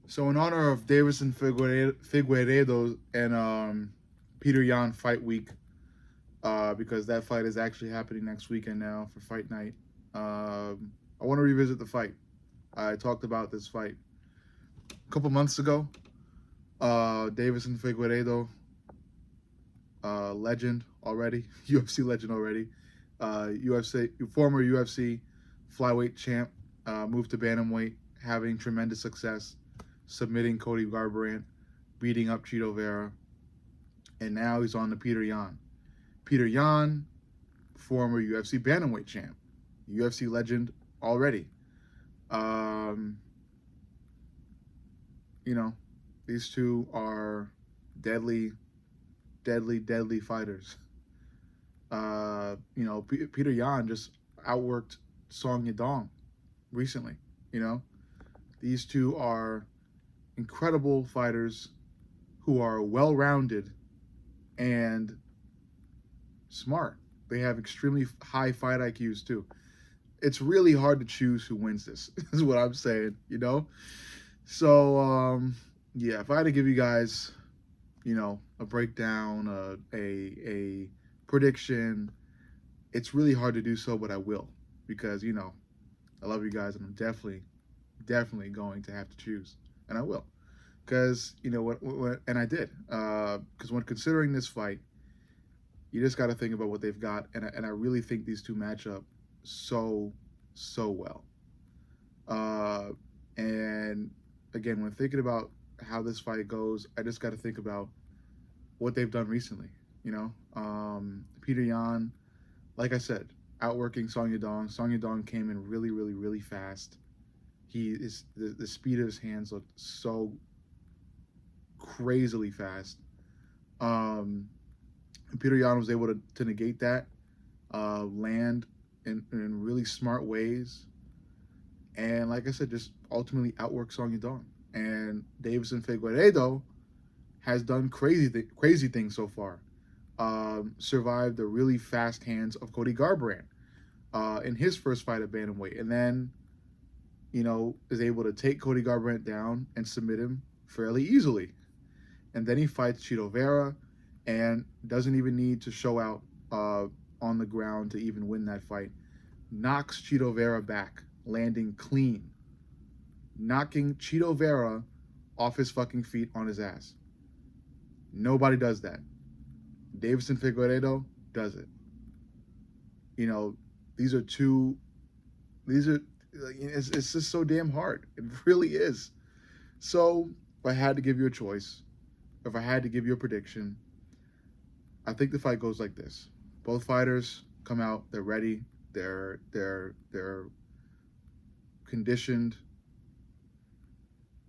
So in honor of Davison Figueiredo and Peter Yan fight week, because that fight is actually happening next weekend now for fight night. I want to revisit the fight. I talked about this fight a couple months ago. Davison Figueiredo, legend already, UFC legend already. UFC former UFC flyweight champ, moved to bantamweight, having tremendous success, submitting Cody Garbrandt, beating up Chito Vera, and now he's on to Peter Yan. Peter Yan, former UFC bantamweight champ, UFC legend already. Um, you know, these two are deadly, deadly fighters. Peter Yan just outworked Song Yadong recently. You know, these two are incredible fighters who are well-rounded and smart. They have extremely high fight IQs too. It's really hard to choose who wins this. Is what I'm saying. So yeah, if I had to give you guys, a breakdown, a prediction, it's really hard to do so, but I will because I love you guys, and I'm definitely going to have to choose, and I will, because what, and I did, because when considering this fight, you just got to think about what they've got, and I really think these two match up so well. And again, when thinking about how this fight goes, I just got to think about what they've done recently. Peter Yan, like I said, outworking Song Yadong. Song Yadong came in really fast. He is the speed of his hands looked so crazily fast. Peter Yan was able to negate that, land in really smart ways, and like I said, just ultimately outwork Song Yadong. And Davison Figueiredo has done crazy things so far. Survived the really fast hands of Cody Garbrandt in his first fight at bantamweight, and then is able to take Cody Garbrandt down and submit him fairly easily. And then he fights Chito Vera and doesn't even need to show out on the ground to even win that fight. Knocks Chito Vera back, landing clean, knocking Chito Vera off his fucking feet on his ass. Nobody does that. Davison Figueiredo does it. These are two. It's just so damn hard. It really is. So if I had to give you a choice, if I had to give you a prediction, I think the fight goes like this: both fighters come out, they're ready, they're conditioned,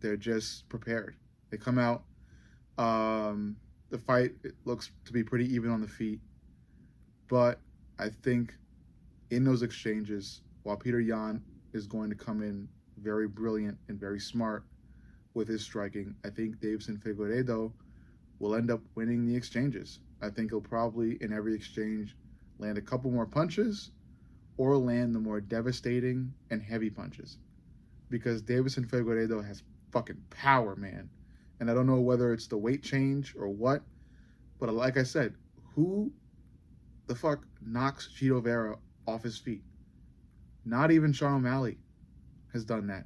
they're just prepared. They come out. The fight looks to be pretty even on the feet, but I think in those exchanges, while Peter Yan is going to come in very brilliant and very smart with his striking, I think Davison Figueiredo will end up winning the exchanges. I think he'll probably, in every exchange, land a couple more punches or land the more devastating and heavy punches. Because Davison Figueiredo has fucking power, man. And I don't know whether it's the weight change or what, but like I said, who the fuck knocks Chito Vera off his feet? Not even Sean O'Malley has done that.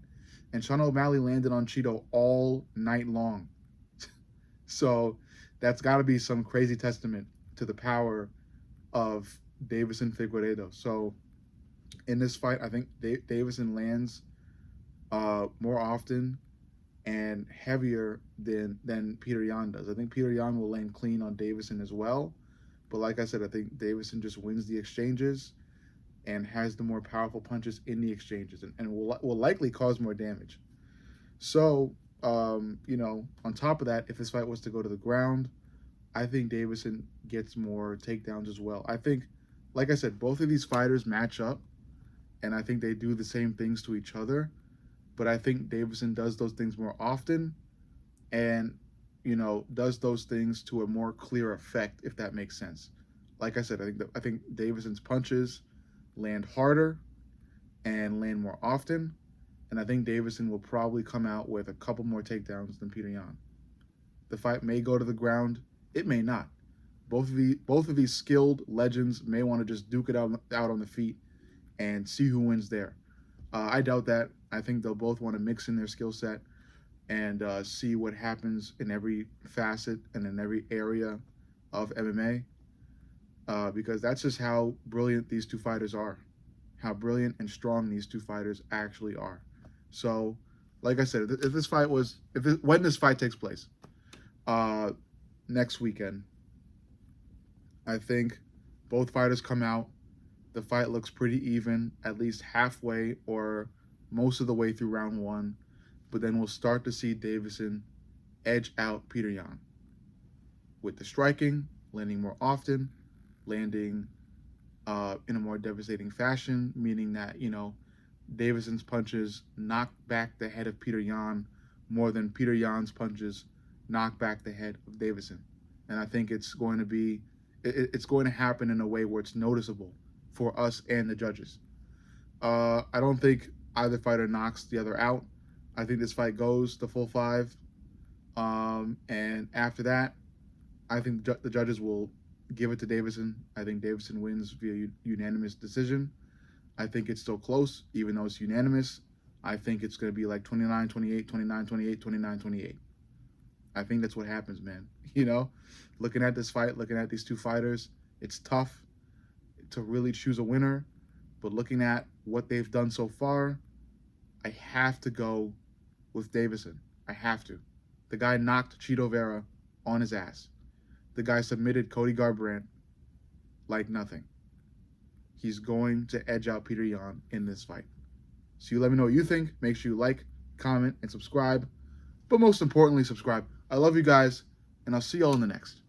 And Sean O'Malley landed on Chito all night long. So that's got to be some crazy testament to the power of Davison Figueiredo. So in this fight, I think Davison lands more often and heavier than Peter Yan does. I think Peter Yan will land clean on Davison as well. But like I said, I think Davison just wins the exchanges and has the more powerful punches in the exchanges, and will likely cause more damage. So, on top of that, if this fight was to go to the ground, I think Davison gets more takedowns as well. I think, like I said, both of these fighters match up, and I think they do the same things to each other. But I think Davison does those things more often, and does those things to a more clear effect, if that makes sense. Like I said, I think Davison's punches land harder and land more often, And I think Deiveson will probably come out with a couple more takedowns than Petr Yan. The fight may go to the ground. It may not. Both of these skilled legends may want to just duke it out on the feet and see who wins there. I doubt that. I think they'll both want to mix in their skill set and see what happens in every facet and in every area of MMA, because that's just how brilliant these two fighters are, how brilliant and strong these two fighters actually are. So, like I said, when this fight takes place, next weekend, I think both fighters come out. The fight looks pretty even, at least halfway or most of the way through round one. But then we'll start to see Deiveson edge out Petr Yan with the striking, landing more often, landing in a more devastating fashion, meaning that, Deiveson's punches knock back the head of Petr Yan more than Petr Yan's punches knock back the head of Deiveson. And I think it's going to happen in a way where it's noticeable for us and the judges. I don't think either fighter knocks the other out. I think this fight goes the full 5. And after that, I think the judges will give it to Deiveson. I think Deiveson wins via unanimous decision. I think it's still close, even though it's unanimous. I think it's going to be like 29-28, 29-28, 29-28. I think that's what happens, man. Looking at this fight, looking at these two fighters, it's tough to really choose a winner. But looking at what they've done so far, I have to go with Deiveson. I have to. The guy knocked Chito Vera on his ass. The guy submitted Cody Garbrandt like nothing. He's going to edge out Petr Yan in this fight. So you let me know what you think. Make sure you like, comment, and subscribe. But most importantly, subscribe. I love you guys, and I'll see y'all in the next.